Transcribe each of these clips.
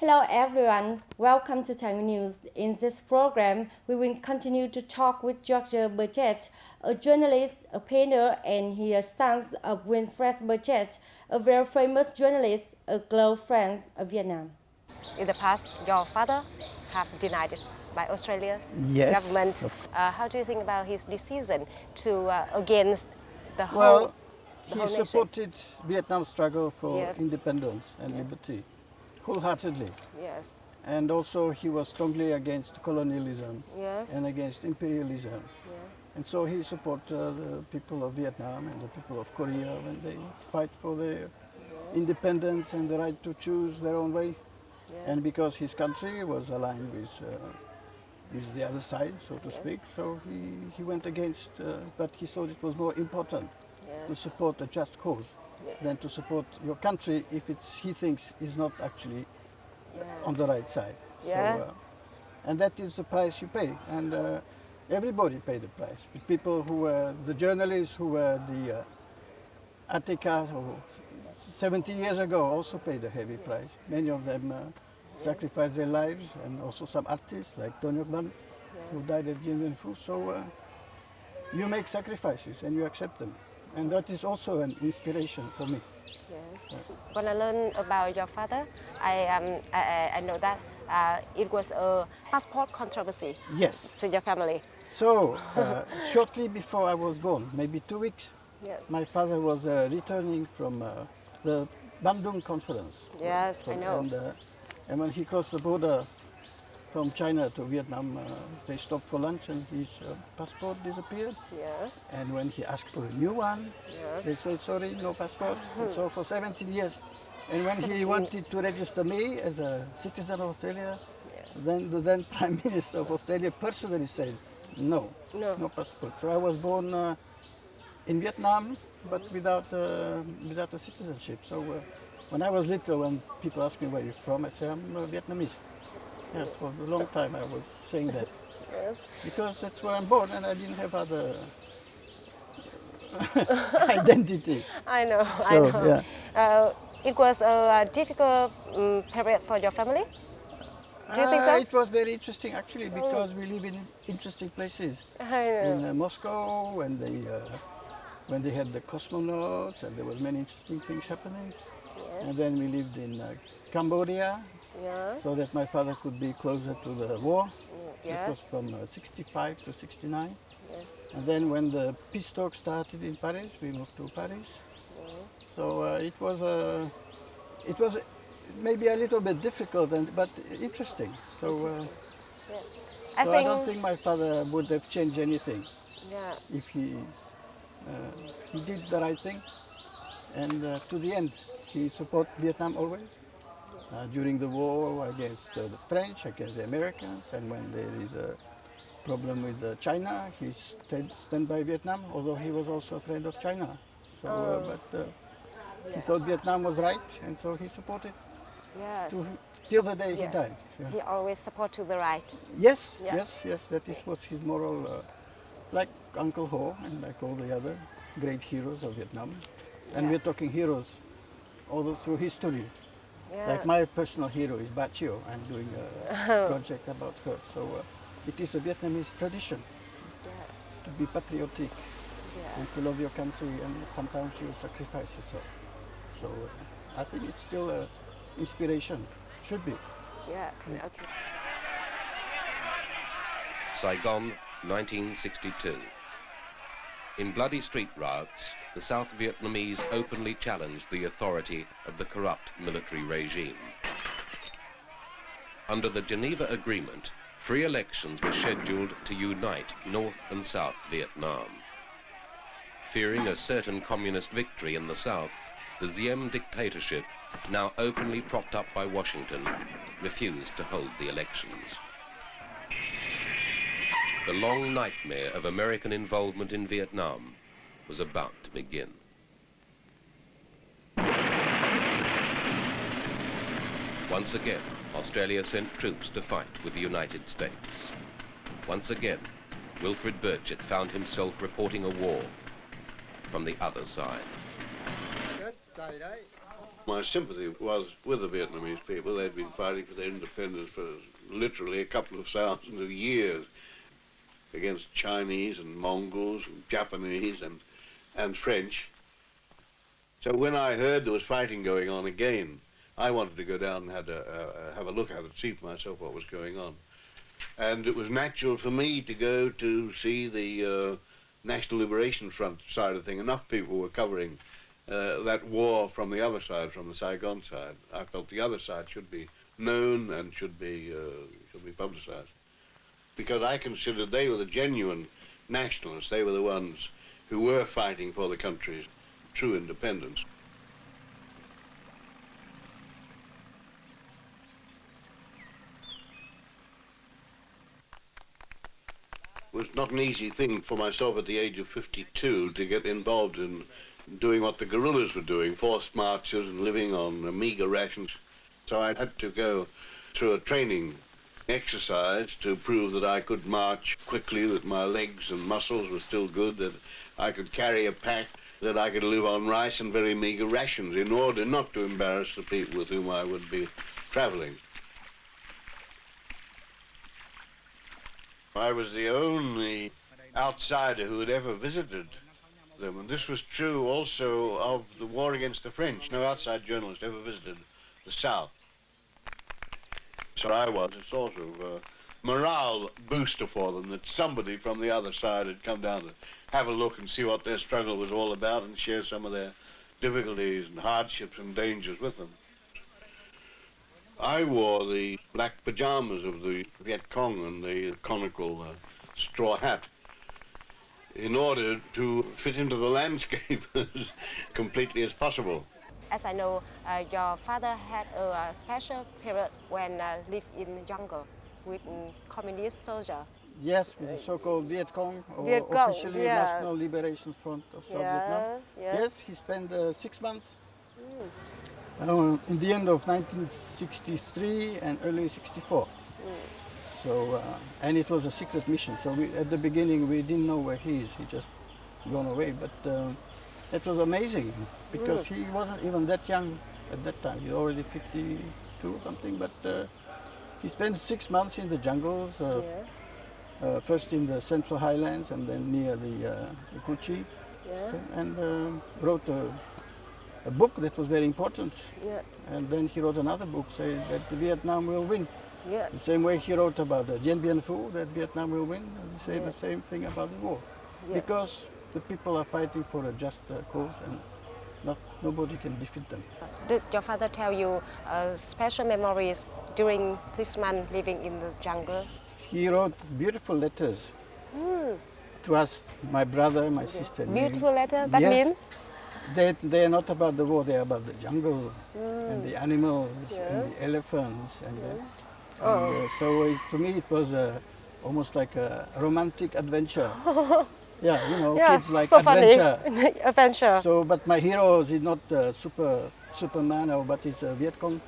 Hello everyone, welcome to Thái News. In this program, we will continue to talk with Dr. BURCHETT, a journalist, a painter, and he is son of Nguyen BURCHETT, a very famous journalist, a close friend of Vietnam. In the past, your father have denied it by Australia government. How do you think about his decision to against the whole? He supported Vietnam's struggle for independence and liberty wholeheartedly. Yes. And also he was strongly against colonialism Yes. and against imperialism. Yeah. And so he supported the people of Vietnam and the people of Korea when they fight for their independence and the right to choose their own way. Yeah. And because his country was aligned with the other side, so to speak, so he went against, but he thought it was more important to support a just cause than to support your country if he thinks is not actually on the right side. Yeah. So, and that is the price you pay, and everybody paid the price. The people who were the journalists who were the Attica 70 years ago also paid a heavy price. Many of them sacrificed their lives, and also some artists like Nguyen, who died at Dien Bien Phu. So you make sacrifices and you accept them. And that is also an inspiration for me. Yes. When I learned about your father, I know that it was a passport controversy. Yes. To your family. So shortly before I was born, maybe 2 weeks, my father was returning from the Bandung conference. Yes, I know. And when he crossed the border from China to Vietnam, they stopped for lunch and his passport disappeared. Yes. And when he asked for a new one, they said, sorry, no passport. And so for 17 years. And when he wanted to register me as a citizen of Australia, then the then Prime Minister of Australia personally said, no passport. So I was born in Vietnam, but without a citizenship. So when I was little, when people asked me where you're from, I said, I'm Vietnamese. Yeah, for a long time I was saying that. Yes. Because that's where I'm born and I didn't have other identity. I know, So, I know. Yeah. It was a difficult period for your family? Do you think so? It was very interesting actually because we live in interesting places. I know. In Moscow, when they had the cosmonauts and there was many interesting things happening. Yes. And then we lived in Cambodia. Yeah. So that my father could be closer to the war. Yes. It was from 65 to 69. Yes. And then when the peace talks started in Paris, we moved to Paris. So it was maybe a little bit difficult, but interesting. So, I don't think my father would have changed anything if he did the right thing. And to the end, he supported Vietnam always. During the war against the French, against the Americans, and when there is a problem with China, he stand by Vietnam, although he was also a friend of China. So, he thought Vietnam was right, and so he supported till the day he died. Yeah. He always supported to the right. Yes, yes, that was his moral, like Uncle Ho and like all the other great heroes of Vietnam. And we're talking heroes all through history. Yeah. Like my personal hero is Ba Chiu. I'm doing a project about her. So it is a Vietnamese tradition to be patriotic and to love your country, and sometimes you sacrifice yourself. So I think it's still an inspiration. Should be. Yeah. Okay. Saigon, 1962. In bloody street riots, the South Vietnamese openly challenged the authority of the corrupt military regime. Under the Geneva Agreement, free elections were scheduled to unite North and South Vietnam. Fearing a certain communist victory in the South, the Diem dictatorship, now openly propped up by Washington, refused to hold the elections. The long nightmare of American involvement in Vietnam was about to begin. Once again, Australia sent troops to fight with the United States. Once again, Wilfred Burchett found himself reporting a war from the other side. My sympathy was with the Vietnamese people. They'd been fighting for their independence for literally a couple of thousands of years against Chinese and Mongols and Japanese and French. So when I heard there was fighting going on again, I wanted to go down and have a look at it, see for myself what was going on. And it was natural for me to go to see the National Liberation Front side of the thing. Enough people were covering that war from the other side, from the Saigon side. I felt the other side should be known and should be publicized, because I considered they were the genuine nationalists. They were the ones who were fighting for the country's true independence. It was not an easy thing for myself at the age of 52 to get involved in doing what the guerrillas were doing, forced marches and living on meager rations. So I had to go through a training exercise to prove that I could march quickly, that my legs and muscles were still good, that I could carry a pack, that I could live on rice and very meager rations in order not to embarrass the people with whom I would be traveling. I was the only outsider who had ever visited them, and this was true also of the war against the French. No outside journalist ever visited the South. So I was a sort of morale booster for them, that somebody from the other side had come down to have a look and see what their struggle was all about and share some of their difficulties and hardships and dangers with them. I wore the black pajamas of the Viet Cong and the conical straw hat in order to fit into the landscape as completely as possible. As I know, your father had a special period when lived in the jungle with communist soldier. Yes, with the so-called Viet Cong, or Viet Cong, officially yeah. National Liberation Front of South Vietnam. Yeah. Yes, he spent 6 months in the end of 1963 and early 64. So, and it was a secret mission. So at the beginning we didn't know where he is. He just gone away. But it was amazing because he wasn't even that young at that time. He's already 52 or something. But he spent 6 months in the jungles. First in the Central Highlands and then near the Kuchi, and wrote a book that was very important. And then he wrote another book saying that Vietnam will win. The same way he wrote about the Dien Bien Phu, that Vietnam will win, and he said the same thing about the war. Because the people are fighting for a just cause and nobody can defeat them. Did your father tell you special memories during this month living in the jungle? He wrote beautiful letters to us, my brother, my sister. Beautiful letter, that yes, means? They are not about the war, they are about the jungle and the animals and the elephants. And so to me it was almost like a romantic adventure. Yeah, you know, kids like so adventure. Funny. Adventure. So, but my hero is not Superman, but he's a Viet Cong.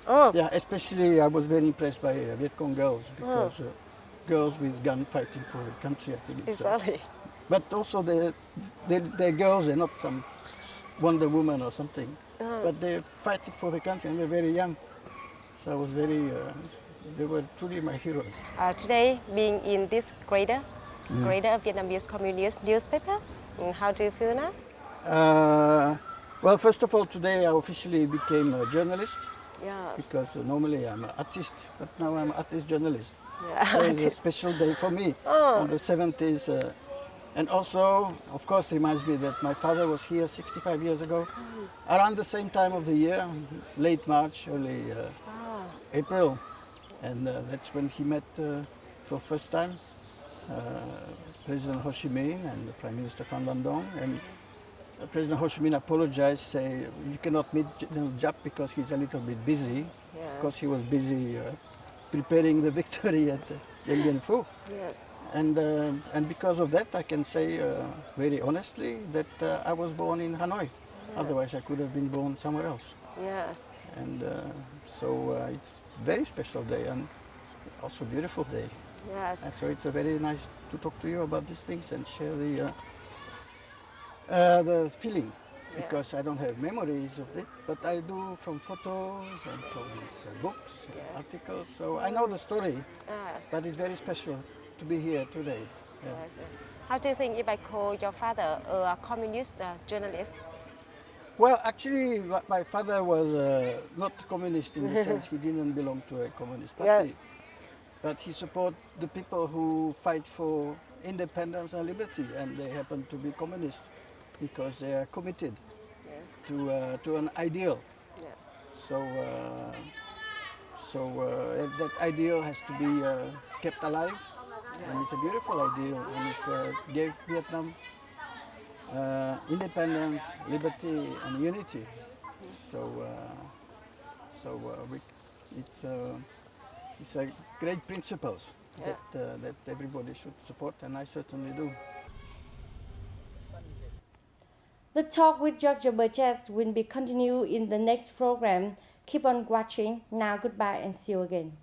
Yeah, especially I was very impressed by Viet Cong girls, because girls with gun fighting for the country, I think. Exactly. But also they're girls, they're not some Wonder Woman or something, but they're fighting for the country and they're very young. So I was very, they were truly my heroes. Today, being in this grader Vietnamese Communist newspaper, how do you feel now? Well, first of all, today I officially became a journalist. Yeah. Because normally I'm an artist, but now I'm an artist journalist. Yeah. So it's a special day for me on the 70s. And also, of course, reminds me that my father was here 65 years ago, around the same time of the year, late March, early April. And that's when he met for the first time President Ho Chi Minh and the Prime Minister Phan Van Dong. And President Ho Chi Minh apologized, say you cannot meet General Giap because he's a little bit busy, because he was busy preparing the victory at Dien Bien Phu. Yes. And because of that, I can say very honestly that I was born in Hanoi. Otherwise, I could have been born somewhere else. Yes. And so it's a very special day and also a beautiful day. Yes. And so it's very nice to talk to you about these things and share the feeling. because I don't have memories of it, but I do from photos and from his books, articles. So I know the story, but it's very special to be here today. Yeah. Yes. How do you think if I call your father a communist journalist? Well, actually, my father was not communist in the sense he didn't belong to a communist party, but he supported the people who fight for independence and liberty, and they happen to be communists because they are committed to an ideal. Yes. So that ideal has to be kept alive, and it's a beautiful ideal, and it gave Vietnam independence, liberty, and unity. It's a great principles that everybody should support, and I certainly do. The talk with Dr. Burchett will be continued in the next program. Keep on watching. Now, goodbye and see you again.